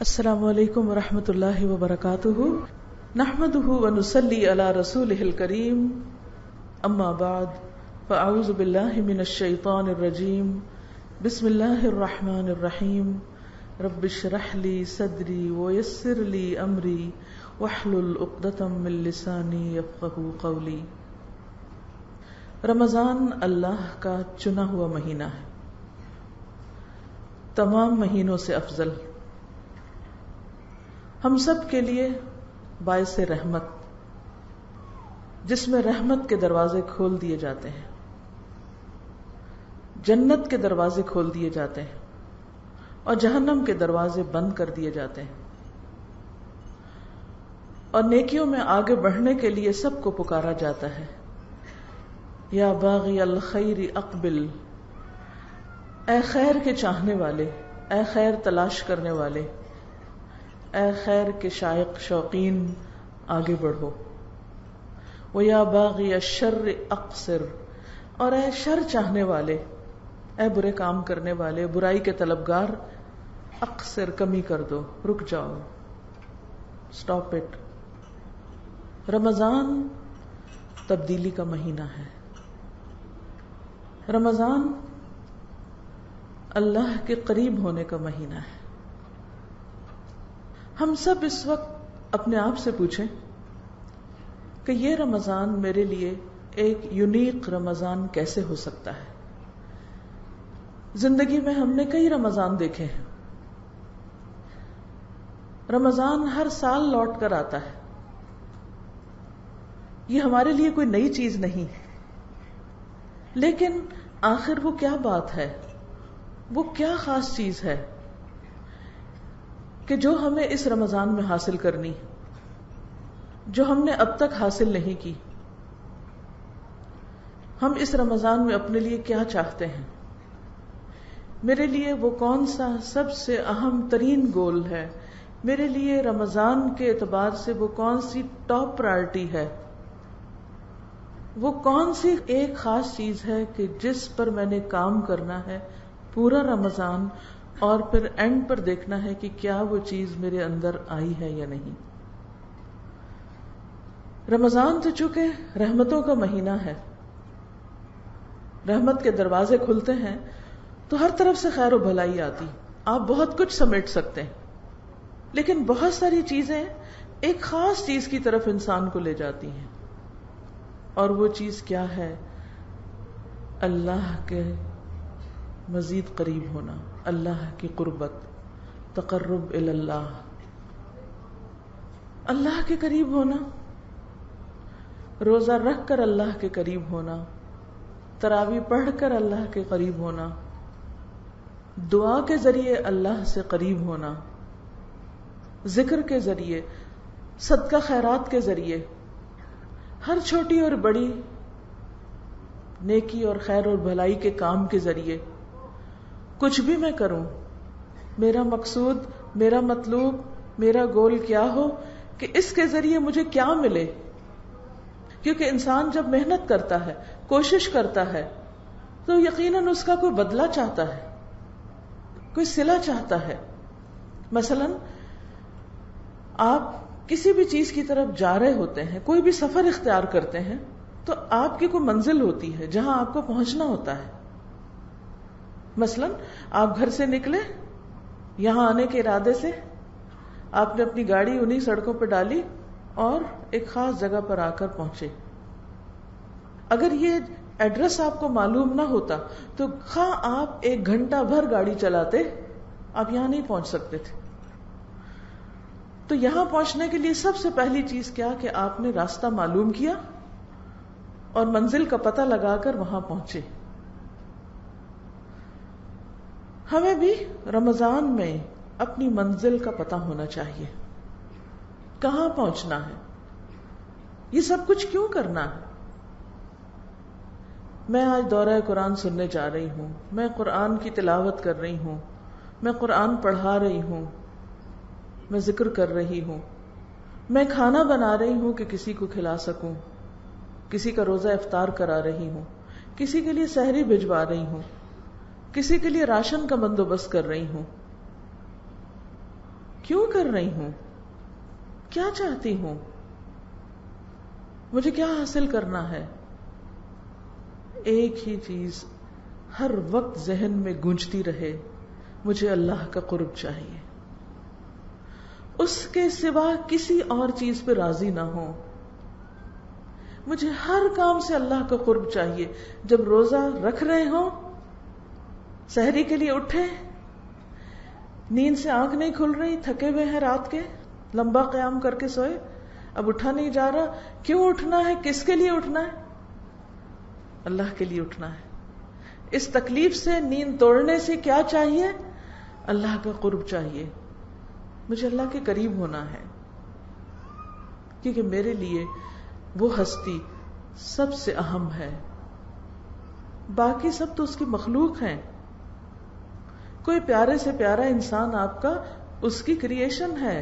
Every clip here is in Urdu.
السلام علیکم ورحمۃ اللہ وبرکاتہ نحمده ونصلی علی رسولہ الکریم اما بعد فاعوذ باللہ من الشیطان الرجیم بسم اللہ الرحمن الرحیم رب اشرح لی صدری ویسر لی امری واحلل عقدۃ من لسانی یفقہوا قولی۔ رمضان اللہ کا چنا ہوا مہینہ ہے، تمام مہینوں سے افضل، ہم سب کے لیے باعث رحمت، جس میں رحمت کے دروازے کھول دیے جاتے ہیں، جنت کے دروازے کھول دیے جاتے ہیں اور جہنم کے دروازے بند کر دیے جاتے ہیں، اور نیکیوں میں آگے بڑھنے کے لیے سب کو پکارا جاتا ہے، یا باغی الخیر اقبل، اے خیر کے چاہنے والے، اے خیر تلاش کرنے والے، اے خیر کے شائق شوقین آگے بڑھو، وَيَا بَاغِيَ الشَّرِّ اقصر، اور اے شر چاہنے والے، اے برے کام کرنے والے، برائی کے طلبگار، اقصر کمی کر دو، رک جاؤ، سٹاپ اٹ۔ رمضان تبدیلی کا مہینہ ہے، رمضان اللہ کے قریب ہونے کا مہینہ ہے۔ ہم سب اس وقت اپنے آپ سے پوچھیں کہ یہ رمضان میرے لیے ایک یونیک رمضان کیسے ہو سکتا ہے؟ زندگی میں ہم نے کئی رمضان دیکھے ہیں، رمضان ہر سال لوٹ کر آتا ہے، یہ ہمارے لیے کوئی نئی چیز نہیں، لیکن آخر وہ کیا بات ہے، وہ کیا خاص چیز ہے کہ جو ہمیں اس رمضان میں حاصل کرنی، جو ہم نے اب تک حاصل نہیں کی؟ ہم اس رمضان میں اپنے لیے کیا چاہتے ہیں؟ میرے لیے وہ کون سا سب سے اہم ترین گول ہے؟ میرے لیے رمضان کے اعتبار سے وہ کون سی ٹاپ پرائرٹی ہے؟ وہ کون سی ایک خاص چیز ہے کہ جس پر میں نے کام کرنا ہے پورا رمضان، اور پھر اینڈ پر دیکھنا ہے کہ کیا وہ چیز میرے اندر آئی ہے یا نہیں؟ رمضان تو چونکہ رحمتوں کا مہینہ ہے، رحمت کے دروازے کھلتے ہیں تو ہر طرف سے خیر و بھلائی آتی، آپ بہت کچھ سمیٹ سکتے ہیں، لیکن بہت ساری چیزیں ایک خاص چیز کی طرف انسان کو لے جاتی ہیں، اور وہ چیز کیا ہے؟ اللہ کے مزید قریب ہونا، اللہ کی قربت، تقرب اللہ، اللہ کے قریب ہونا، روزہ رکھ کر اللہ کے قریب ہونا، تراویح پڑھ کر اللہ کے قریب ہونا، دعا کے ذریعے اللہ سے قریب ہونا، ذکر کے ذریعے، صدقہ خیرات کے ذریعے، ہر چھوٹی اور بڑی نیکی اور خیر اور بھلائی کے کام کے ذریعے کچھ بھی میں کروں، میرا مقصود، میرا مطلوب، میرا گول کیا ہو کہ اس کے ذریعے مجھے کیا ملے؟ کیونکہ انسان جب محنت کرتا ہے، کوشش کرتا ہے، تو یقیناً اس کا کوئی بدلہ چاہتا ہے، کوئی صلہ چاہتا ہے۔ مثلا آپ کسی بھی چیز کی طرف جا رہے ہوتے ہیں، کوئی بھی سفر اختیار کرتے ہیں، تو آپ کی کوئی منزل ہوتی ہے جہاں آپ کو پہنچنا ہوتا ہے۔ مثلا آپ گھر سے نکلے، یہاں آنے کے ارادے سے آپ نے اپنی گاڑی انہی سڑکوں پہ ڈالی اور ایک خاص جگہ پر آ کر پہنچے۔ اگر یہ ایڈریس آپ کو معلوم نہ ہوتا تو خواہ آپ 1 گھنٹہ بھر گاڑی چلاتے، آپ یہاں نہیں پہنچ سکتے تھے۔ تو یہاں پہنچنے کے لیے سب سے پہلی چیز کیا کہ آپ نے راستہ معلوم کیا اور منزل کا پتہ لگا کر وہاں پہنچے۔ ہمیں بھی رمضان میں اپنی منزل کا پتہ ہونا چاہیے، کہاں پہنچنا ہے، یہ سب کچھ کیوں کرنا ہے۔ میں آج دورہ قرآن سننے جا رہی ہوں، میں قرآن کی تلاوت کر رہی ہوں، میں قرآن پڑھا رہی ہوں، میں ذکر کر رہی ہوں، میں کھانا بنا رہی ہوں کہ کسی کو کھلا سکوں، کسی کا روزہ افطار کرا رہی ہوں، کسی کے لیے سحری بھجوا رہی ہوں، کسی کے لیے راشن کا بندوبست کر رہی ہوں۔ کیوں کر رہی ہوں، کیا چاہتی ہوں، مجھے کیا حاصل کرنا ہے. ایک ہی چیز ہر وقت ذہن میں گونجتی رہے، مجھے اللہ کا قرب چاہیے، اس کے سوا کسی اور چیز پہ راضی نہ ہو. مجھے ہر کام سے اللہ کا قرب چاہیے. جب روزہ رکھ رہے ہوں، سحری کے لیے اٹھے، نیند سے آنکھ نہیں کھل رہی، تھکے ہوئے ہیں رات کے، لمبا قیام کر کے سوئے، اب اٹھا نہیں جا رہا، کیوں اٹھنا ہے، کس کے لیے اٹھنا ہے؟ اللہ کے لیے اٹھنا ہے. اس تکلیف سے، نیند توڑنے سے کیا چاہیے؟ اللہ کا قرب چاہیے. مجھے اللہ کے قریب ہونا ہے، کیونکہ میرے لیے وہ ہستی سب سے اہم ہے. باقی سب تو اس کی مخلوق ہیں. کوئی پیارے سے پیارا انسان آپ کا اس کی کریشن ہے،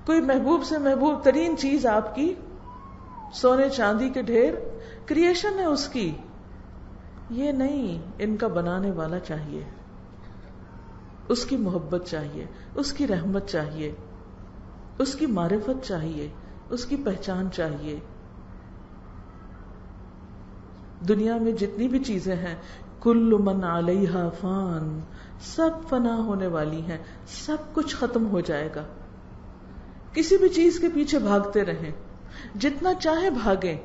کوئی محبوب سے محبوب ترین چیز آپ کی، سونے چاندی کے ڈھیر، کریشن ہے اس کی. یہ نہیں، ان کا بنانے والا چاہیے، اس کی محبت چاہیے، اس کی رحمت چاہیے، اس کی معرفت چاہیے، اس کی پہچان چاہیے. دنیا میں جتنی بھی چیزیں ہیں، کل من علیہا فان، سب فنا ہونے والی ہیں، سب کچھ ختم ہو جائے گا. کسی بھی چیز کے پیچھے بھاگتے رہیں، جتنا چاہے بھاگیں،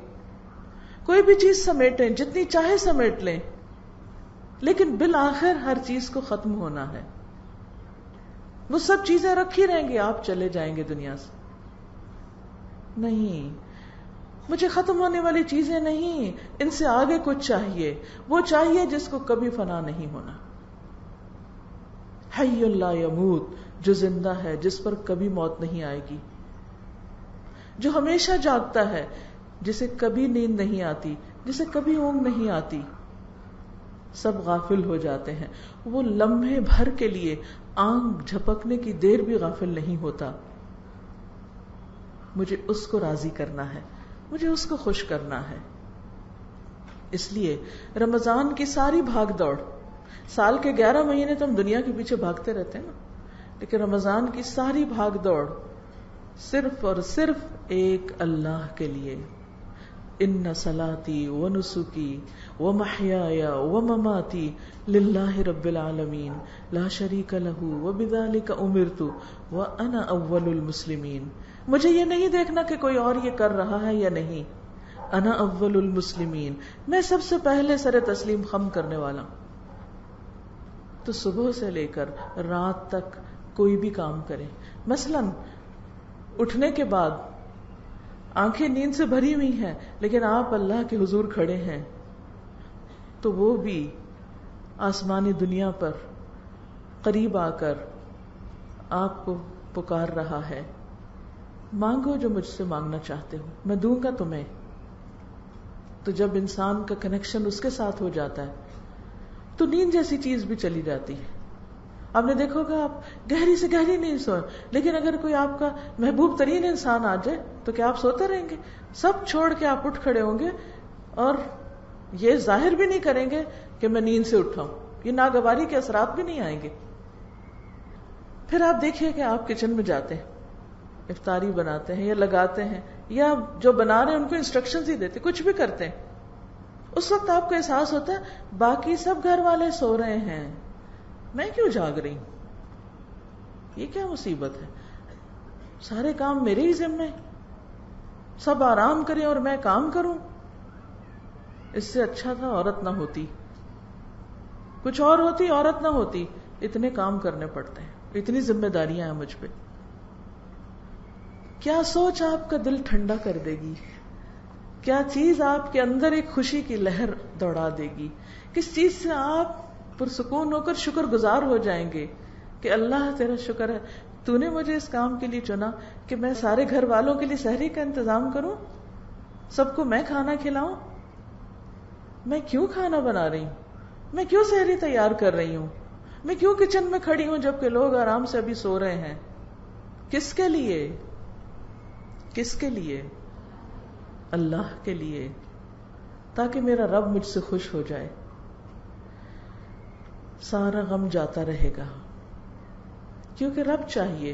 کوئی بھی چیز سمیٹیں، جتنی چاہے سمیٹ لیں، لیکن بالآخر ہر چیز کو ختم ہونا ہے. وہ سب چیزیں رکھی رہیں گی، آپ چلے جائیں گے دنیا سے. نہیں، مجھے ختم ہونے والی چیزیں نہیں، ان سے آگے کچھ چاہیے. وہ چاہیے جس کو کبھی فنا نہیں ہونا. حی لا یموت، جو زندہ ہے، جس پر کبھی موت نہیں آئے گی، جو ہمیشہ جاگتا ہے، جسے کبھی نیند نہیں آتی، جسے کبھی اونگ نہیں آتی. سب غافل ہو جاتے ہیں، وہ لمحے بھر کے لیے آنکھ جھپکنے کی دیر بھی غافل نہیں ہوتا. مجھے اس کو راضی کرنا ہے، مجھے اس کو خوش کرنا ہے. اس لیے رمضان کی ساری بھاگ دوڑ، سال کے 11 مہینے تو ہم دنیا کے پیچھے بھاگتے رہتے ہیں نا، لیکن رمضان کی ساری بھاگ دوڑ صرف اور صرف ایک اللہ کے لیے. ان صلاتی ونسکی ومحیایا ومماتی للہ رب العالمین لا شریک لہ وبذلک امرت وانا اول المسلمین. مجھے یہ نہیں دیکھنا کہ کوئی اور یہ کر رہا ہے یا نہیں. انا اول المسلمین، میں سب سے پہلے سر تسلیم خم کرنے والا. تو صبح سے لے کر رات تک کوئی بھی کام کرے، مثلا اٹھنے کے بعد آنکھیں نیند سے بھری ہوئی ہیں لیکن آپ اللہ کے حضور کھڑے ہیں، تو وہ بھی آسمانی دنیا پر قریب آ کر آپ کو پکار رہا ہے، مانگو جو مجھ سے مانگنا چاہتے ہو، میں دوں گا تمہیں. تو جب انسان کا کنیکشن اس کے ساتھ ہو جاتا ہے تو نیند جیسی چیز بھی چلی جاتی ہے. آپ نے دیکھو گا آپ گہری سے گہری نیند سوئے، لیکن اگر کوئی آپ کا محبوب ترین انسان آ جائے تو کیا آپ سوتے رہیں گے؟ سب چھوڑ کے آپ اٹھ کھڑے ہوں گے اور یہ ظاہر بھی نہیں کریں گے کہ میں نیند سے اٹھا ہوں. یہ ناگواری کے اثرات بھی نہیں آئیں گے. پھر آپ دیکھیے کہ آپ کچن میں جاتے ہیں، افطاری بناتے ہیں یا لگاتے ہیں، یا جو بنا رہے ہیں ان کو انسٹرکشنز ہی دیتے، کچھ بھی کرتے ہیں. اس وقت آپ کو احساس ہوتا ہے باقی سب گھر والے سو رہے ہیں، میں کیوں جاگ رہی ہوں؟ یہ کیا مصیبت ہے؟ سارے کام میرے ہی ذمہ، سب آرام کریں اور میں کام کروں. اس سے اچھا تھا عورت نہ ہوتی، کچھ اور ہوتی، عورت نہ ہوتی. اتنے کام کرنے پڑتے ہیں، اتنی ذمہ داریاں ہیں مجھ پہ. کیا سوچ آپ کا دل ٹھنڈا کر دے گی؟ کیا چیز آپ کے اندر ایک خوشی کی لہر دوڑا دے گی؟ کس چیز سے آپ پرسکون ہو کر شکر گزار ہو جائیں گے کہ اللہ تیرا شکر ہے، تو نے مجھے اس کام کے لیے چنا کہ میں سارے گھر والوں کے لیے سحری کا انتظام کروں، سب کو میں کھانا کھلاؤں. میں کیوں کھانا بنا رہی ہوں؟ میں کیوں سحری تیار کر رہی ہوں؟ میں کیوں کچن میں کھڑی ہوں جبکہ لوگ آرام سے ابھی سو رہے ہیں؟ کس کے لیے؟ کس کے لیے؟ اللہ کے لیے، تاکہ میرا رب مجھ سے خوش ہو جائے. سارا غم جاتا رہے گا کیونکہ رب چاہیے.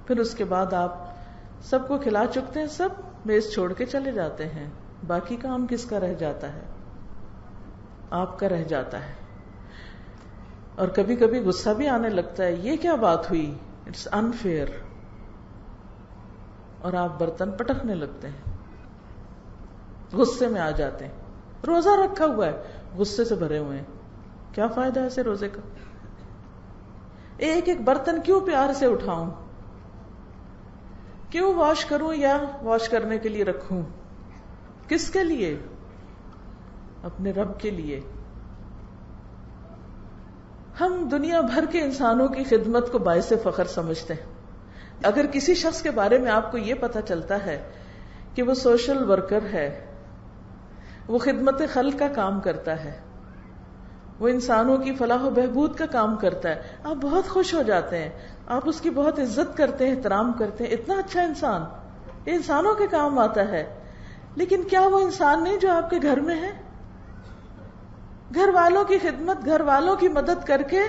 پھر اس کے بعد آپ سب کو کھلا چکتے ہیں, سب میز چھوڑ کے چلے جاتے ہیں. باقی کام کس کا رہ جاتا ہے؟ آپ کا رہ جاتا ہے. اور کبھی کبھی غصہ بھی آنے لگتا ہے, یہ کیا بات ہوئی, اٹس انفیئر, اور آپ برتن پٹکنے لگتے ہیں, غصے میں آ جاتے ہیں. روزہ رکھا ہوا ہے, غصے سے بھرے ہوئے ہیں, کیا فائدہ ہے ایسے روزے کا؟ ایک ایک برتن کیوں پیار سے اٹھاؤں, کیوں واش کروں یا واش کرنے کے لیے رکھوں؟ کس کے لیے؟ اپنے رب کے لیے. ہم دنیا بھر کے انسانوں کی خدمت کو باعث فخر سمجھتے ہیں. اگر کسی شخص کے بارے میں آپ کو یہ پتا چلتا ہے کہ وہ سوشل ورکر ہے, وہ خدمت خلق کا کام کرتا ہے, وہ انسانوں کی فلاح و بہبود کا کام کرتا ہے, آپ بہت خوش ہو جاتے ہیں, آپ اس کی بہت عزت کرتے ہیں, احترام کرتے ہیں. اتنا اچھا انسان, یہ انسانوں کے کام آتا ہے. لیکن کیا وہ انسان نہیں جو آپ کے گھر میں ہے؟ گھر والوں کی خدمت, گھر والوں کی مدد کر کے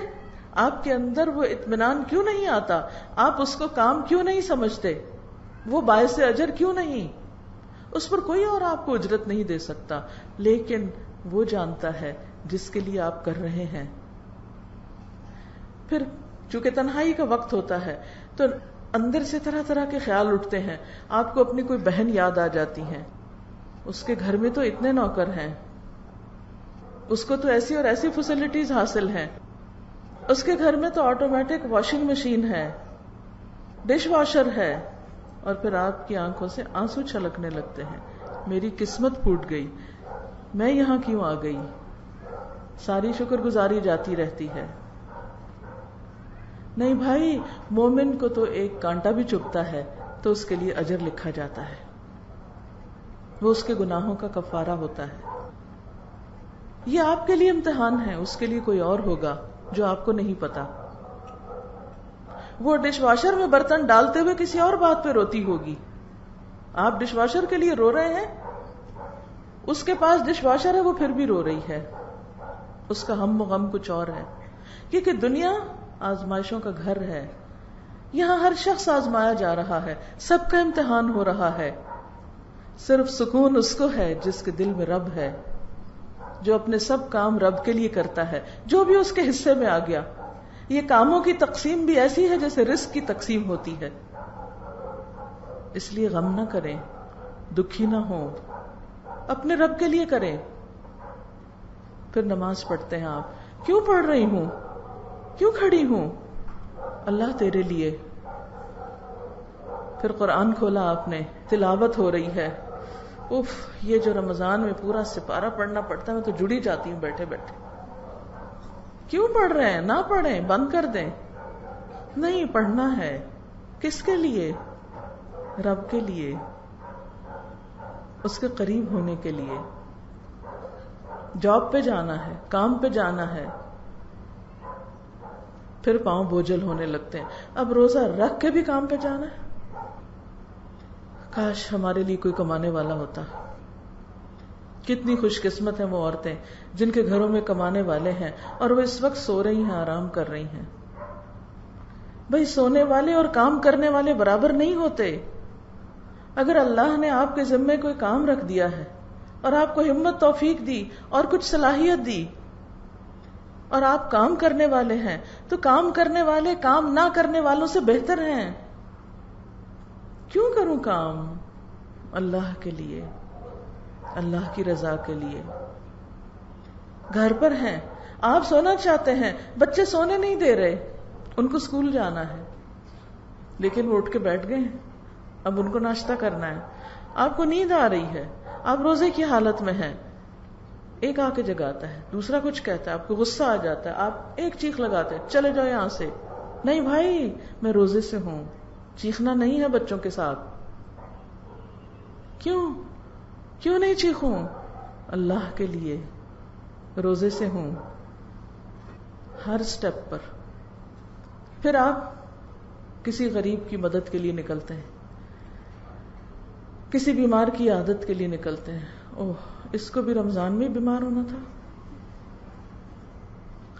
آپ کے اندر وہ اطمینان کیوں نہیں آتا؟ آپ اس کو کام کیوں نہیں سمجھتے؟ وہ باعث اجر کیوں نہیں؟ اس پر کوئی اور آپ کو اجرت نہیں دے سکتا, لیکن وہ جانتا ہے جس کے لیے آپ کر رہے ہیں. پھر چونکہ تنہائی کا وقت ہوتا ہے تو اندر سے طرح طرح کے خیال اٹھتے ہیں. آپ کو اپنی کوئی بہن یاد آ جاتی ہے, اس کے گھر میں تو اتنے نوکر ہیں, اس کو تو ایسی اور ایسی فیسلٹیز حاصل ہیں, اس کے گھر میں تو آٹومیٹک واشنگ مشین ہے, ڈش واشر ہے, اور پھر آپ کی آنکھوں سے آنسو چھلکنے لگتے ہیں. میری قسمت پھوٹ گئی, میں یہاں کیوں آ گئی؟ ساری شکر گزاری جاتی رہتی ہے. نہیں بھائی, مومن کو تو ایک کانٹا بھی چبھتا ہے تو اس کے لیے اجر لکھا جاتا ہے, وہ اس کے گناہوں کا کفارہ ہوتا ہے. یہ آپ کے لیے امتحان ہے, اس کے لیے کوئی اور ہوگا جو آپ کو نہیں پتا. وہ ڈش واشر میں برتن ڈالتے ہوئے کسی اور بات پہ روتی ہوگی, آپ ڈش واشر کے لیے رو رہے ہیں, اس کے پاس ڈش واشر ہے وہ پھر بھی رو رہی ہے, اس کا ہم و غم کچھ اور ہے. کیونکہ دنیا آزمائشوں کا گھر ہے, یہاں ہر شخص آزمایا جا رہا ہے, سب کا امتحان ہو رہا ہے. صرف سکون اس کو ہے جس کے دل میں رب ہے, جو اپنے سب کام رب کے لیے کرتا ہے, جو بھی اس کے حصے میں آ گیا. یہ کاموں کی تقسیم بھی ایسی ہے جیسے رزق کی تقسیم ہوتی ہے. اس لیے غم نہ کریں, دکھی نہ ہوں, اپنے رب کے لیے کریں. پھر نماز پڑھتے ہیں آپ, کیوں پڑھ رہی ہوں, کیوں کھڑی ہوں؟ اللہ تیرے لیے. پھر قرآن کھولا آپ نے, تلاوت ہو رہی ہے. اف, یہ جو رمضان میں پورا سپارہ پڑھنا پڑتا ہے, میں تو جڑی جاتی ہوں بیٹھے بیٹھے. کیوں پڑھ رہے ہیں؟ نہ پڑھیں, بند کر دیں. نہیں, پڑھنا ہے. کس کے لیے؟ رب کے لیے, اس کے قریب ہونے کے لیے. جاب پہ جانا ہے, کام پہ جانا ہے, پھر پاؤں بوجھل ہونے لگتے ہیں. اب روزہ رکھ کے بھی کام پہ جانا ہے. کاش ہمارے لیے کوئی کمانے والا ہوتا. کتنی خوش قسمت ہیں وہ عورتیں جن کے گھروں میں کمانے والے ہیں اور وہ اس وقت سو رہی ہیں, آرام کر رہی ہیں. بھئی سونے والے اور کام کرنے والے برابر نہیں ہوتے. اگر اللہ نے آپ کے ذمے کوئی کام رکھ دیا ہے اور آپ کو ہمت توفیق دی اور کچھ صلاحیت دی اور آپ کام کرنے والے ہیں, تو کام کرنے والے کام نہ کرنے والوں سے بہتر ہیں. کیوں کروں کام؟ اللہ کے لیے, اللہ کی رضا کے لیے. گھر پر ہیں, آپ سونا چاہتے ہیں, بچے سونے نہیں دے رہے, ان کو اسکول جانا ہے, لیکن وہ اٹھ کے بیٹھ گئے ہیں, اب ان کو ناشتہ کرنا ہے. آپ کو نیند آ رہی ہے, آپ روزے کی حالت میں ہیں, ایک آ کے جگاتا ہے, دوسرا کچھ کہتا ہے, آپ کو غصہ آ جاتا ہے, آپ ایک چیخ لگاتے ہیں, چلے جاؤ یہاں سے. نہیں بھائی, میں روزے سے ہوں, چیخنا نہیں ہے بچوں کے ساتھ. کیوں نہیں چیخوں؟ اللہ کے لیے, روزے سے ہوں, ہر سٹیپ پر. پھر آپ کسی غریب کی مدد کے لیے نکلتے ہیں, کسی بیمار کی عادت کے لیے نکلتے ہیں. اوہ, اس کو بھی رمضان میں بیمار ہونا تھا.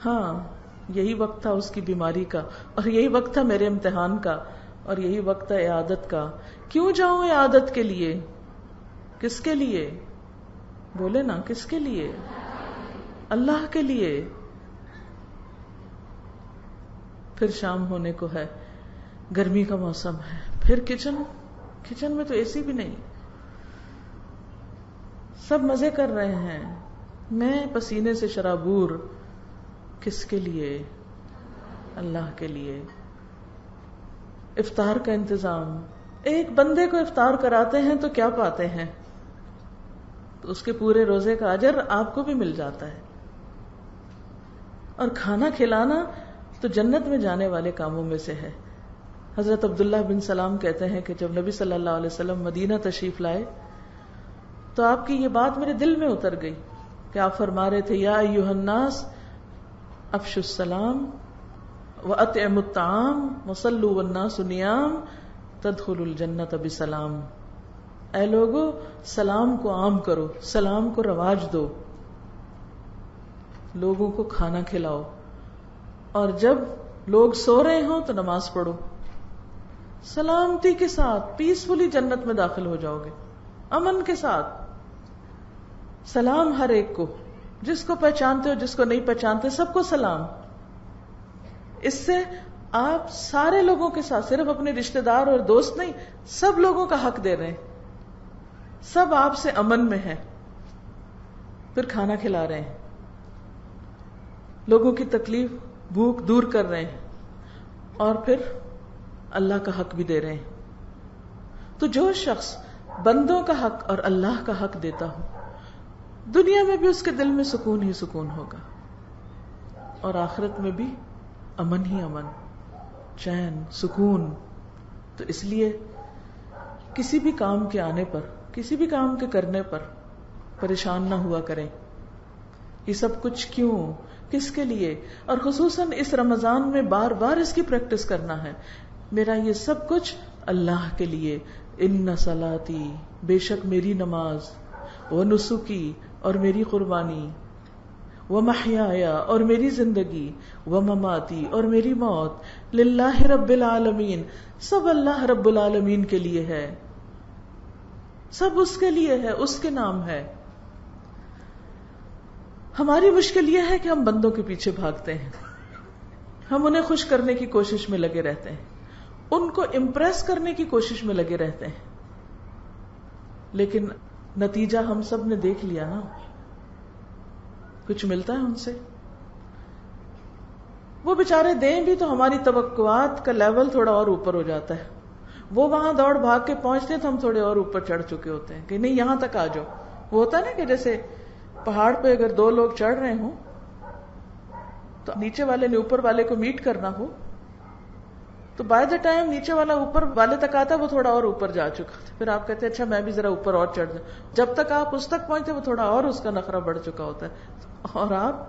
ہاں, یہی وقت تھا اس کی بیماری کا، اور یہی وقت تھا میرے امتحان کا، اور یہی وقت ہے عیادت کا. کیوں جاؤں عیادت کے لیے؟ کس کے لیے؟ بولے نا، کس کے لیے؟ اللہ کے لیے. پھر شام ہونے کو ہے، گرمی کا موسم ہے، پھر کچن میں تو اے سی بھی نہیں، سب مزے کر رہے ہیں، میں پسینے سے شرابور. کس کے لیے؟ اللہ کے لیے. افطار کا انتظام، ایک بندے کو افطار کراتے ہیں تو کیا پاتے ہیں؟ تو اس کے پورے روزے کا اجر آپ کو بھی مل جاتا ہے. اور کھانا کھلانا تو جنت میں جانے والے کاموں میں سے ہے. حضرت عبداللہ بن سلام کہتے ہیں کہ جب نبی صلی اللہ علیہ وسلم مدینہ تشریف لائے تو آپ کی یہ بات میرے دل میں اتر گئی کہ آپ فرما رہے تھے، یا ایھا الناس افشوا السلام واطعموا الطعام وصلوا والناس نیام تدخلوا الجنۃ بسلام. اے لوگو، سلام کو عام کرو، سلام کو رواج دو، لوگوں کو کھانا کھلاؤ، اور جب لوگ سو رہے ہوں تو نماز پڑھو. سلامتی کے ساتھ پیسفلی جنت میں داخل ہو جاؤ گے، امن کے ساتھ. سلام ہر ایک کو، جس کو پہچانتے ہو جس کو نہیں پہچانتے سب کو سلام. اس سے آپ سارے لوگوں کے ساتھ، صرف اپنے رشتہ دار اور دوست نہیں، سب لوگوں کا حق دے رہے ہیں، سب آپ سے امن میں ہیں. پھر کھانا کھلا رہے ہیں، لوگوں کی تکلیف بھوک دور کر رہے ہیں، اور پھر اللہ کا حق بھی دے رہے ہیں. تو جو شخص بندوں کا حق اور اللہ کا حق دیتا ہو، دنیا میں بھی اس کے دل میں سکون ہی سکون ہوگا، اور آخرت میں بھی امن ہی امن، چین، سکون. تو اس لیے کسی بھی کام کے آنے پر، کسی بھی کام کے کرنے پر پریشان نہ ہوا کریں. یہ سب کچھ کیوں، کس کے لیے؟ اور خصوصاً اس رمضان میں بار بار اس کی پریکٹس کرنا ہے. میرا یہ سب کچھ اللہ کے لیے. ان صلاتی، بے شک میری نماز، ونسکی، اور میری قربانی، ومحیایا، اور میری زندگی، ومماتی، اور میری موت، للہ رب العالمین، سب اللہ رب العالمین کے لیے ہے، سب اس کے لیے ہے، اس کے نام ہے. ہماری مشکل یہ ہے کہ ہم بندوں کے پیچھے بھاگتے ہیں، ہم انہیں خوش کرنے کی کوشش میں لگے رہتے ہیں، ان کو امپریس کرنے کی کوشش میں لگے رہتے ہیں. لیکن نتیجہ ہم سب نے دیکھ لیا نا، کچھ ملتا ہے ان سے؟ وہ بےچارے دیں بھی تو ہماری توقعات کا لیول تھوڑا اور اوپر ہو جاتا ہے. وہ وہاں دوڑ بھاگ کے پہنچتے تو ہم تھوڑے اور اوپر چڑھ چکے ہوتے ہیں کہ نہیں یہاں تک آ جاؤ. وہ ہوتا ہے نا کہ جیسے پہاڑ پہ اگر دو لوگ چڑھ رہے ہوں تو نیچے والے نے اوپر والے کو میٹ کرنا ہو تو بائی دا ٹائم نیچے والا اوپر والے تک آتا ہے وہ تھوڑا اور اوپر جا چکا تھا. پھر آپ کہتے ہیں اچھا میں بھی ذرا اوپر اور چڑھ جاؤں. جب تک آپ اس تک پہنچتے وہ تھوڑا اور اس کا نخرہ بڑھ چکا ہوتا ہے اور آپ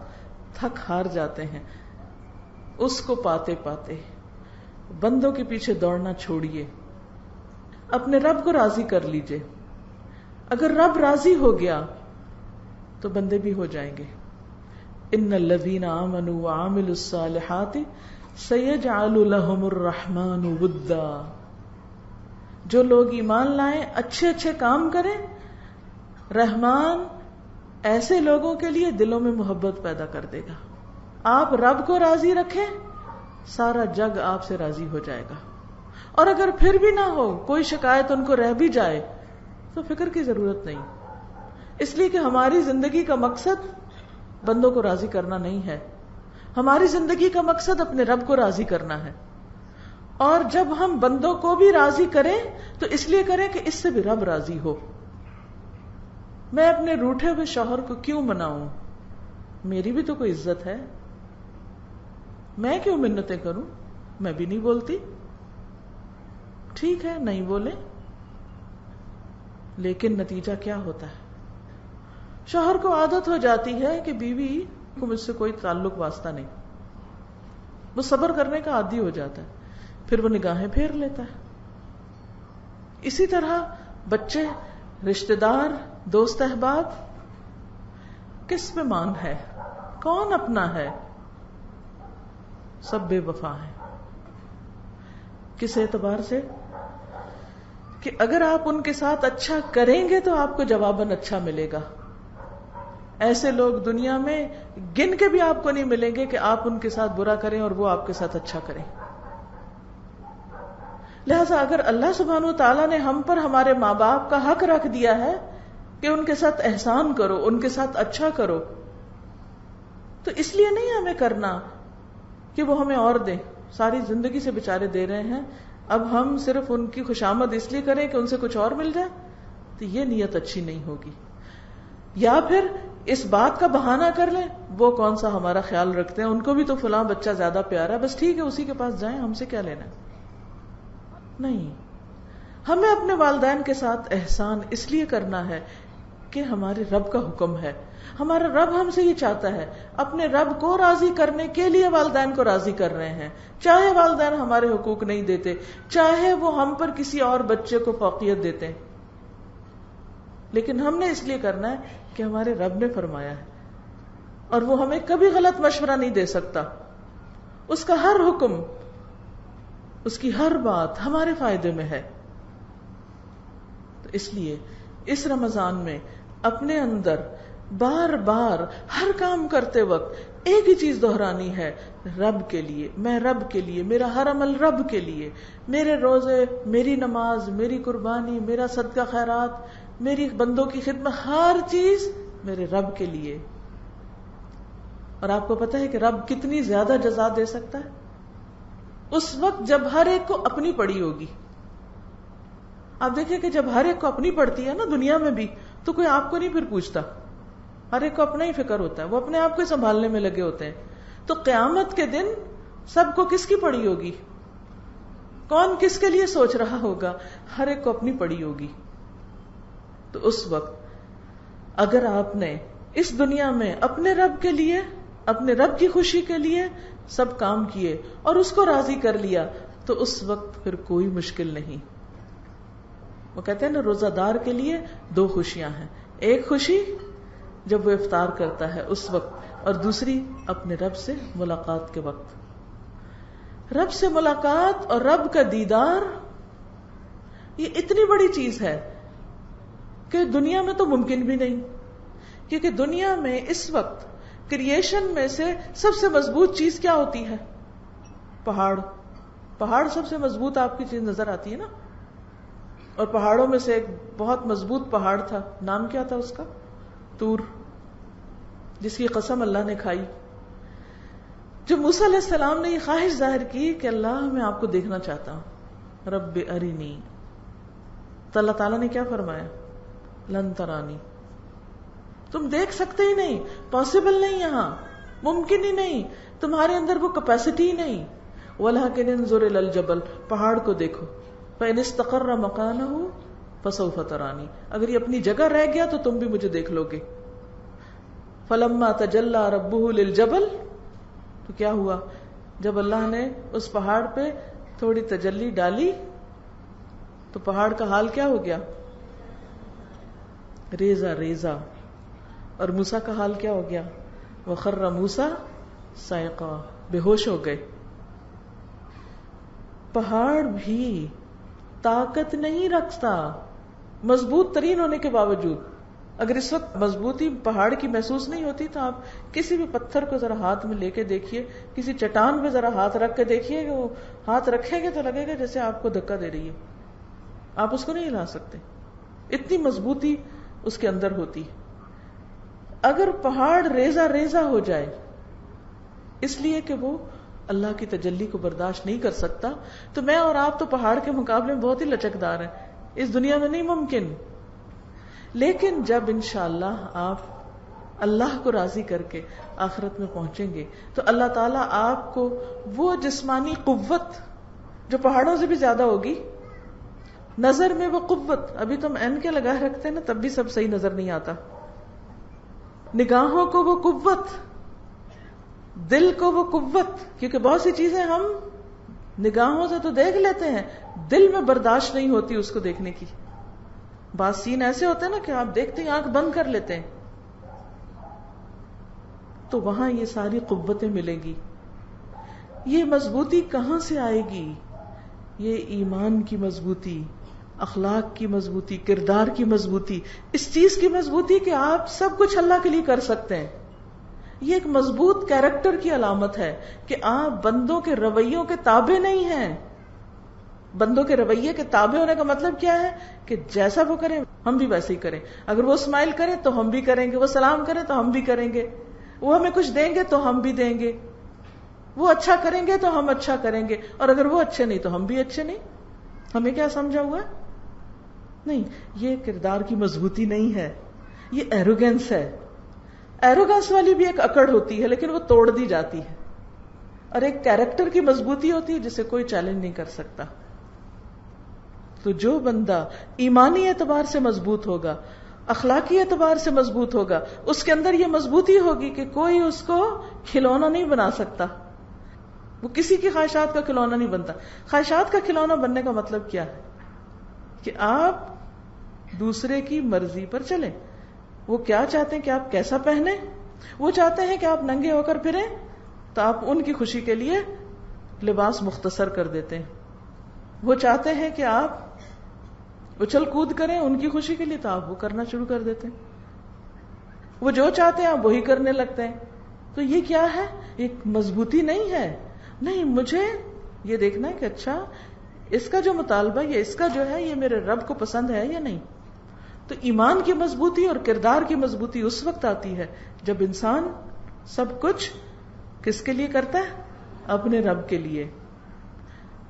تھک ہار جاتے ہیں. اس کو پاتے پاتے بندوں کے پیچھے دوڑنا چھوڑیے، اپنے رب کو راضی کر لیجئے. اگر رب راضی ہو گیا تو بندے بھی ہو جائیں گے. ان الذین آمنوا وعملوا الصالحات سیجعل لهم الرحمن ودا. جو لوگ ایمان لائیں، اچھے اچھے کام کریں، رحمان ایسے لوگوں کے لیے دلوں میں محبت پیدا کر دے گا. آپ رب کو راضی رکھیں، سارا جگ آپ سے راضی ہو جائے گا. اور اگر پھر بھی نہ ہو، کوئی شکایت ان کو رہ بھی جائے تو فکر کی ضرورت نہیں، اس لیے کہ ہماری زندگی کا مقصد بندوں کو راضی کرنا نہیں ہے. ہماری زندگی کا مقصد اپنے رب کو راضی کرنا ہے. اور جب ہم بندوں کو بھی راضی کریں تو اس لیے کریں کہ اس سے بھی رب راضی ہو. میں اپنے روٹھے ہوئے شوہر کو کیوں مناؤں؟ میری بھی تو کوئی عزت ہے، میں کیوں منتیں کروں؟ میں بھی نہیں بولتی، ٹھیک ہے نہیں بولے، لیکن نتیجہ کیا ہوتا ہے؟ شوہر کو عادت ہو جاتی ہے کہ بیوی کو مجھ سے کوئی تعلق واسطہ نہیں، وہ صبر کرنے کا عادی ہو جاتا ہے، پھر وہ نگاہیں پھیر لیتا ہے. اسی طرح بچے، رشتہ دار، دوست احباب، کس پہ مان ہے؟ کون اپنا ہے؟ سب بے وفا ہیں. کس اعتبار سے؟ کہ اگر آپ ان کے ساتھ اچھا کریں گے تو آپ کو جواباً اچھا ملے گا. ایسے لوگ دنیا میں گن کے بھی آپ کو نہیں ملیں گے کہ آپ ان کے ساتھ برا کریں اور وہ آپ کے ساتھ اچھا کریں. لہذا اگر اللہ سبحانہ وتعالیٰ نے ہم پر ہمارے ماں باپ کا حق رکھ دیا ہے کہ ان کے ساتھ احسان کرو، ان کے ساتھ اچھا کرو، تو اس لیے نہیں ہمیں کرنا کہ وہ ہمیں اور دیں. ساری زندگی سے بےچارے دے رہے ہیں، اب ہم صرف ان کی خوشامد اس لیے کریں کہ ان سے کچھ اور مل جائے، تو یہ نیت اچھی نہیں ہوگی. یا پھر اس بات کا بہانہ کر لیں وہ کون سا ہمارا خیال رکھتے ہیں، ان کو بھی تو فلاں بچہ زیادہ پیارا ہے، بس ٹھیک ہے اسی کے پاس جائیں، ہم سے کیا لینا ہے. نہیں، ہمیں اپنے والدین کے ساتھ احسان اس لیے کرنا ہے کہ ہمارے رب کا حکم ہے. ہمارا رب ہم سے یہ چاہتا ہے، اپنے رب کو راضی کرنے کے لیے والدین کو راضی کر رہے ہیں، چاہے والدین ہمارے حقوق نہیں دیتے، چاہے وہ ہم پر کسی اور بچے کو فوقیت دیتے ہیں، لیکن ہم نے اس لیے کرنا ہے کہ ہمارے رب نے فرمایا ہے، اور وہ ہمیں کبھی غلط مشورہ نہیں دے سکتا. اس کا ہر حکم، اس کی ہر بات ہمارے فائدے میں ہے. تو اس لیے اس رمضان میں اپنے اندر بار بار ہر کام کرتے وقت ایک ہی چیز دہرانی ہے، رب کے لیے، میں رب کے لیے، میرا ہر عمل رب کے لیے، میرے روزے، میری نماز، میری قربانی، میرا صدقہ خیرات، میری بندوں کی خدمت، ہر چیز میرے رب کے لیے. اور آپ کو پتہ ہے کہ رب کتنی زیادہ جزا دے سکتا ہے؟ اس وقت جب ہر ایک کو اپنی پڑی ہوگی. آپ دیکھیں کہ جب ہر ایک کو اپنی پڑتی ہے نا دنیا میں بھی، تو کوئی آپ کو نہیں پھر پوچھتا، ہر ایک کو اپنا ہی فکر ہوتا ہے، وہ اپنے آپ کو سنبھالنے میں لگے ہوتے ہیں. تو قیامت کے دن سب کو کس کی پڑی ہوگی؟ کون کس کے لیے سوچ رہا ہوگا؟ ہر ایک کو اپنی پڑی ہوگی. تو اس وقت اگر آپ نے اس دنیا میں اپنے رب کے لیے، اپنے رب کی خوشی کے لیے سب کام کیے اور اس کو راضی کر لیا، تو اس وقت پھر کوئی مشکل نہیں. وہ کہتے ہیں نا، روزہ دار کے لیے دو خوشیاں ہیں، ایک خوشی جب وہ افطار کرتا ہے اس وقت، اور دوسری اپنے رب سے ملاقات کے وقت. رب سے ملاقات اور رب کا دیدار یہ اتنی بڑی چیز ہے کہ دنیا میں تو ممکن بھی نہیں. کیونکہ دنیا میں اس وقت کریشن میں سے سب سے مضبوط چیز کیا ہوتی ہے؟ پہاڑ. پہاڑ سب سے مضبوط آپ کی چیز نظر آتی ہے نا. اور پہاڑوں میں سے ایک بہت مضبوط پہاڑ تھا، نام کیا تھا اس کا؟ طور، جس کی قسم اللہ نے کھائی. جب موسیٰ علیہ السلام نے یہ خواہش ظاہر کی کہ اللہ میں آپ کو دیکھنا چاہتا ہوں، رب ارنی، تو اللہ تعالیٰ نے کیا فرمایا؟ لن ترانی، تم دیکھ سکتے ہی نہیں، پاسبل نہیں، یہاں ممکن ہی نہیں، تمہارے اندر وہ کیپیسٹی ہی نہیں. وَلَكِنِ انظُرْ إِلَى الْجَبَلِ، پہاڑ کو دیکھو، فَإِنِ اسْتَقَرَّ مَكَانَهُ فَسَوْفَ تَرَانِي، اگر یہ اپنی جگہ رہ گیا تو تم بھی مجھے دیکھ لو گے. فَلَمَّا تَجَلَّى رَبُّهُ لِلْجَبَلِ، تو کیا ہوا؟ جب اللہ نے اس پہاڑ پہ تھوڑی تجلی ڈالی تو پہاڑ کا حال کیا ہو گیا؟ ریزہ ریزہ. اور موسیٰ کا حال کیا ہو گیا؟ وَخَرَّ مُوسَىٰ صَعِقًا، بے ہوش ہو گئے. پہاڑ بھی طاقت نہیں رکھتا مضبوط ترین ہونے کے باوجود. اگر اس وقت مضبوطی پہاڑ کی محسوس نہیں ہوتی تو آپ کسی بھی پتھر کو ذرا ہاتھ میں لے کے دیکھیے، کسی چٹان پہ ذرا ہاتھ رکھ کے دیکھیے، کہ وہ ہاتھ رکھیں گے تو لگے گا جیسے آپ کو دھکا دے رہی ہے، آپ اس کو نہیں ہلا سکتے، اتنی مضبوطی اس کے اندر ہوتی. اگر پہاڑ ریزہ ریزہ ہو جائے اس لیے کہ وہ اللہ کی تجلی کو برداشت نہیں کر سکتا، تو میں اور آپ تو پہاڑ کے مقابلے میں بہت ہی لچکدار ہیں، اس دنیا میں نہیں ممکن. لیکن جب انشاءاللہ آپ اللہ کو راضی کر کے آخرت میں پہنچیں گے تو اللہ تعالیٰ آپ کو وہ جسمانی قوت جو پہاڑوں سے بھی زیادہ ہوگی، نظر میں وہ قوت، ابھی تو ہم این کے لگائے رکھتے ہیں نا تب بھی سب صحیح نظر نہیں آتا، نگاہوں کو وہ قوت، دل کو وہ قوت، کیونکہ بہت سی چیزیں ہم نگاہوں سے تو دیکھ لیتے ہیں، دل میں برداشت نہیں ہوتی اس کو دیکھنے کی. بعض سین ایسے ہوتے ہیں نا کہ آپ دیکھتے ہیں آنکھ بند کر لیتے ہیں. تو وہاں یہ ساری قوتیں ملیں گی. یہ مضبوطی کہاں سے آئے گی؟ یہ ایمان کی مضبوطی، اخلاق کی مضبوطی، کردار کی مضبوطی، اس چیز کی مضبوطی کہ آپ سب کچھ اللہ کے لیے کر سکتے ہیں. یہ ایک مضبوط کیریکٹر کی علامت ہے کہ آپ بندوں کے رویوں کے تابع نہیں ہیں. بندوں کے رویے کے تابع ہونے کا مطلب کیا ہے؟ کہ جیسا وہ کریں ہم بھی ویسے ہی کریں. اگر وہ اسمائل کریں تو ہم بھی کریں گے، وہ سلام کریں تو ہم بھی کریں گے، وہ ہمیں کچھ دیں گے تو ہم بھی دیں گے، وہ اچھا کریں گے تو ہم اچھا کریں گے، اور اگر وہ اچھے نہیں تو ہم بھی اچھے نہیں. ہمیں کیا سمجھا ہوا ہے؟ نہیں، یہ کردار کی مضبوطی نہیں ہے، یہ ایروگینس ہے. ایروگینس والی بھی ایک اکڑ ہوتی ہے لیکن وہ توڑ دی جاتی ہے، اور ایک کیریکٹر کی مضبوطی ہوتی ہے جسے کوئی چیلنج نہیں کر سکتا. تو جو بندہ ایمانی اعتبار سے مضبوط ہوگا، اخلاقی اعتبار سے مضبوط ہوگا، اس کے اندر یہ مضبوطی ہوگی کہ کوئی اس کو کھلونا نہیں بنا سکتا. وہ کسی کی خواہشات کا کھلونا نہیں بنتا. خواہشات کا کھلونا بننے کا مطلب کیا ہے؟ کہ آپ دوسرے کی مرضی پر چلیں. وہ کیا چاہتے ہیں کہ آپ کیسا پہنیں؟ وہ چاہتے ہیں کہ آپ ننگے ہو کر پھریں تو آپ ان کی خوشی کے لیے لباس مختصر کر دیتے ہیں. وہ چاہتے ہیں کہ آپ اچھل کود کریں ان کی خوشی کے لیے تو آپ وہ کرنا شروع کر دیتے ہیں. وہ جو چاہتے ہیں آپ وہی کرنے لگتے ہیں. تو یہ کیا ہے؟ ایک مضبوطی نہیں ہے. نہیں، مجھے یہ دیکھنا ہے کہ اچھا اس کا جو مطالبہ یہ اس کا جو ہے یہ میرے رب کو پسند ہے یا نہیں. تو ایمان کی مضبوطی اور کردار کی مضبوطی اس وقت آتی ہے جب انسان سب کچھ کس کے لیے کرتا ہے؟ اپنے رب کے لیے.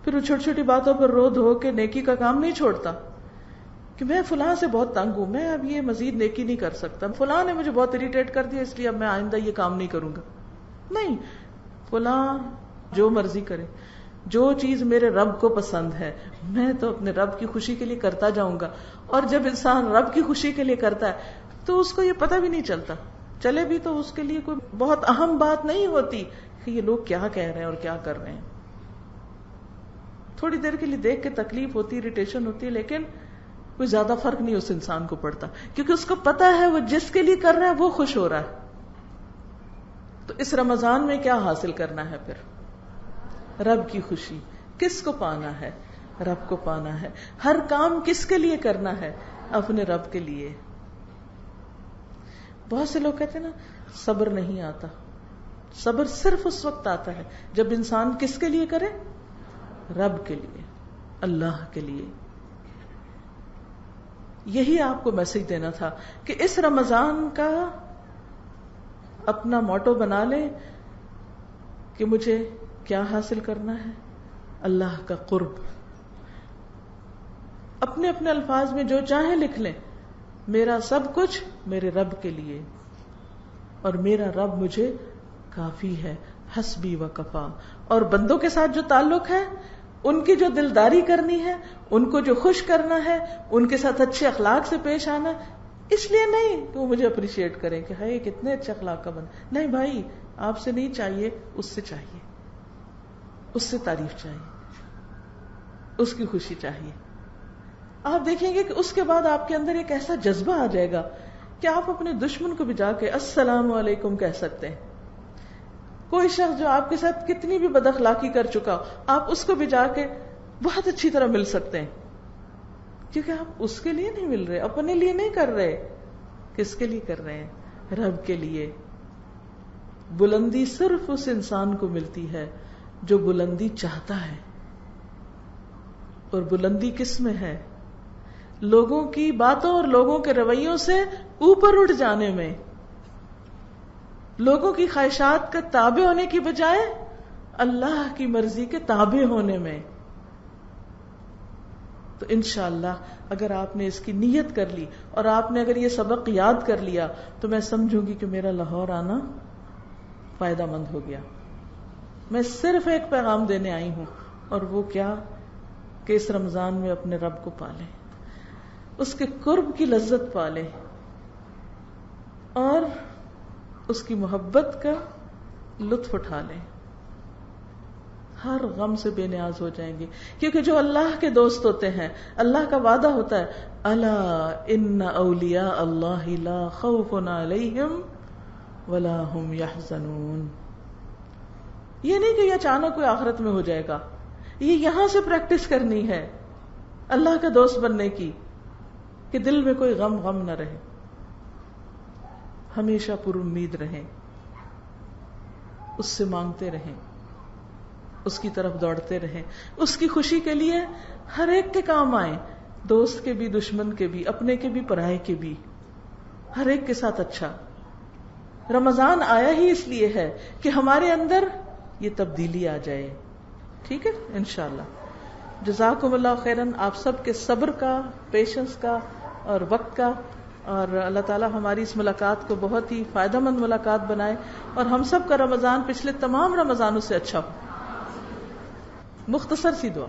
پھر وہ چھوٹی چھوٹی باتوں پر رو دھو کے نیکی کا کام نہیں چھوڑتا کہ میں فلاں سے بہت تنگ ہوں، میں اب یہ مزید نیکی نہیں کر سکتا، فلاں نے مجھے بہت اریٹیٹ کر دیا اس لیے اب میں آئندہ یہ کام نہیں کروں گا. نہیں، فلاں جو مرضی کرے، جو چیز میرے رب کو پسند ہے میں تو اپنے رب کی خوشی کے لیے کرتا جاؤں گا. اور جب انسان رب کی خوشی کے لیے کرتا ہے تو اس کو یہ پتہ بھی نہیں چلتا، چلے بھی تو اس کے لیے کوئی بہت اہم بات نہیں ہوتی کہ یہ لوگ کیا کہہ رہے ہیں اور کیا کر رہے ہیں. تھوڑی دیر کے لیے دیکھ کے تکلیف ہوتی، اریٹیشن ہوتی ہے، لیکن کوئی زیادہ فرق نہیں اس انسان کو پڑتا کیونکہ اس کو پتا ہے وہ جس کے لیے کر رہا ہے وہ خوش ہو رہا ہے. تو اس رمضان میں کیا حاصل کرنا ہے پھر؟ رب کی خوشی. کس کو پانا ہے؟ رب کو پانا ہے. ہر کام کس کے لیے کرنا ہے؟ اپنے رب کے لیے. بہت سے لوگ کہتے ہیں نا صبر نہیں آتا. صبر صرف اس وقت آتا ہے جب انسان کس کے لیے کرے؟ رب کے لیے، اللہ کے لیے. یہی آپ کو میسج دینا تھا کہ اس رمضان کا اپنا موٹو بنا لیں کہ مجھے کیا حاصل کرنا ہے؟ اللہ کا قرب. اپنے اپنے الفاظ میں جو چاہیں لکھ لیں، میرا سب کچھ میرے رب کے لیے، اور میرا رب مجھے کافی ہے، حسبی و کفا. اور بندوں کے ساتھ جو تعلق ہے، ان کی جو دلداری کرنی ہے، ان کو جو خوش کرنا ہے، ان کے ساتھ اچھے اخلاق سے پیش آنا، اس لیے نہیں کہ وہ مجھے اپریشیٹ کریں کہ ہائے کتنے اچھے اخلاق کا بندہ. نہیں بھائی، آپ سے نہیں چاہیے، اس سے چاہیے، اس سے تعریف چاہیے، اس کی خوشی چاہیے. آپ دیکھیں گے کہ اس کے بعد آپ کے اندر ایک ایسا جذبہ آ جائے گا کہ آپ اپنے دشمن کو بھی جا کے السلام علیکم کہہ سکتے ہیں. کوئی شخص جو آپ کے ساتھ کتنی بھی بد اخلاقی کر چکا ہو، آپ اس کو بھی جا کے بہت اچھی طرح مل سکتے ہیں، کیونکہ آپ اس کے لیے نہیں مل رہے، اپنے لیے نہیں کر رہے. کس کے لیے کر رہے ہیں؟ رب کے لیے. بلندی صرف اس انسان کو ملتی ہے جو بلندی چاہتا ہے. اور بلندی کس میں ہے؟ لوگوں کی باتوں اور لوگوں کے رویوں سے اوپر اٹھ جانے میں، لوگوں کی خواہشات کا تابع ہونے کی بجائے اللہ کی مرضی کے تابع ہونے میں. تو انشاءاللہ اگر آپ نے اس کی نیت کر لی اور آپ نے اگر یہ سبق یاد کر لیا تو میں سمجھوں گی کہ میرا لاہور آنا فائدہ مند ہو گیا. میں صرف ایک پیغام دینے آئی ہوں، اور وہ کیا کہ اس رمضان میں اپنے رب کو پالیں، اس کے قرب کی لذت پالیں، اور اس کی محبت کا لطف اٹھا لیں. ہر غم سے بے نیاز ہو جائیں گے، کیونکہ جو اللہ کے دوست ہوتے ہیں، اللہ کا وعدہ ہوتا ہے الا ان اولیاء اللہ لا خوف علیہم ولا هم يحزنون. یہ نہیں کہ یہ اچانک کوئی آخرت میں ہو جائے گا، یہ یہاں سے پریکٹس کرنی ہے اللہ کا دوست بننے کی، کہ دل میں کوئی غم نہ رہے، ہمیشہ پر امید رہیں، اس سے مانگتے رہیں، اس کی طرف دوڑتے رہیں، اس کی خوشی کے لیے ہر ایک کے کام آئیں، دوست کے بھی، دشمن کے بھی، اپنے کے بھی، پرائے کے بھی، ہر ایک کے ساتھ اچھا۔ رمضان آیا ہی اس لیے ہے کہ ہمارے اندر یہ تبدیلی آ جائے، ٹھیک ہے انشاءاللہ۔ جزاکم اللہ خیرن، آپ سب کے صبر کا، پیشنس کا اور وقت کا، اور اللہ تعالی ہماری اس ملاقات کو بہت ہی فائدہ مند ملاقات بنائے، اور ہم سب کا رمضان پچھلے تمام رمضانوں سے اچھا ہو۔ مختصر سی دعا،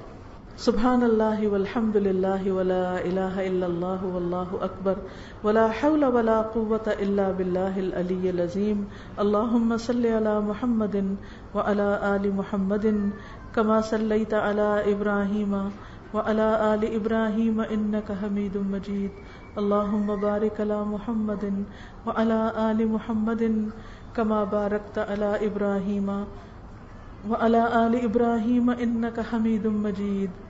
سبحان اللہ والحمد للہ ولا الہ الا اللہ واللہ اکبر ولا حول ولا قوة الا باللہ العلی العظیم، اللہم صل علی محمد وعلی آل محمد کما صلیت علی ابراہیم وعلی آل ابراہیم انک حمید مجید، اللہم بارک علی محمد وعلی آل محمد کما بارکت علی ابراہیم وعلی آل ابراہیم انک حمید مجید۔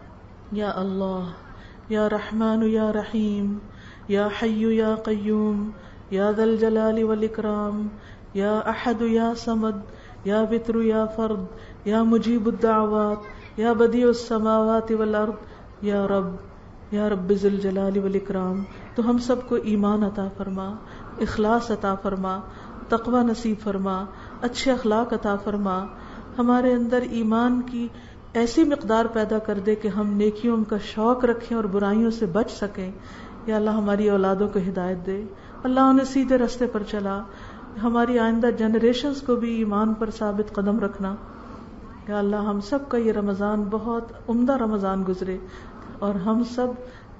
یا اللہ، یا رحمان یا رحیم، یا حی یا قیوم، یا ذا الجلال والاکرام، یا احد یا صمد، یا وتر یا فرد، یا مجیب الدعوات، یا بدیع السماوات والارض، یا رب ذی الجلال والاکرام۔ تو ہم سب کو ایمان عطا فرما، اخلاص عطا فرما، تقوی نصیب فرما، اچھے اخلاق عطا فرما، ہمارے اندر ایمان کی ایسی مقدار پیدا کر دے کہ ہم نیکیوں کا شوق رکھیں اور برائیوں سے بچ سکیں۔ یا اللہ ہماری اولادوں کو ہدایت دے، اللہ انہیں سیدھے راستے پر چلا، ہماری آئندہ جنریشنز کو بھی ایمان پر ثابت قدم رکھنا۔ یا اللہ ہم سب کا یہ رمضان بہت عمدہ رمضان گزرے، اور ہم سب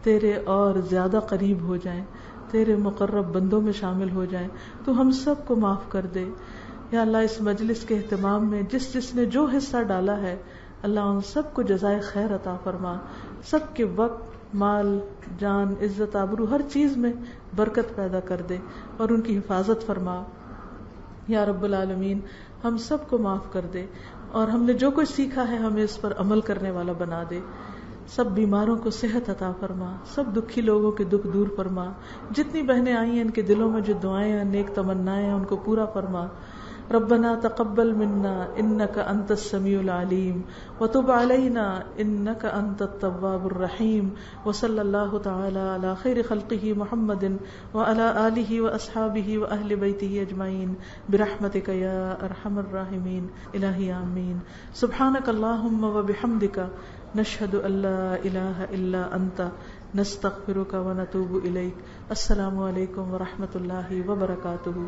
تیرے اور زیادہ قریب ہو جائیں، تیرے مقرب بندوں میں شامل ہو جائیں، تو ہم سب کو معاف کر دے۔ یا اللہ اس مجلس کے اہتمام میں جس نے جو حصہ ڈالا ہے، اللہ ان سب کو جزائے خیر عطا فرما، سب کے وقت، مال، جان، عزت، آبرو، ہر چیز میں برکت پیدا کر دے اور ان کی حفاظت فرما۔ یا رب العالمین ہم سب کو معاف کر دے، اور ہم نے جو کچھ سیکھا ہے ہمیں اس پر عمل کرنے والا بنا دے۔ سب بیماروں کو صحت عطا فرما، سب دکھی لوگوں کے دکھ دور فرما، جتنی بہنیں آئی ہیں ان کے دلوں میں جو دعائیں ہیں، نیک تمنائیں ہیں، ان کو پورا فرما۔ ربنا تقبل منا انك انت السميع العليم وتب علينا انك انت التواب الرحيم، وصلى الله تعالى على خير خلقه محمد وعلى آله واصحابه واهل بيته اجمعين برحمتك يا ارحم الراحمين الہی آمین۔ سبحانك اللهم وبحمدك نشهد ان لا اله الا انت نستغفرك ونتوب اليك۔ السلام علیکم ورحمۃ اللہ وبرکاتہ۔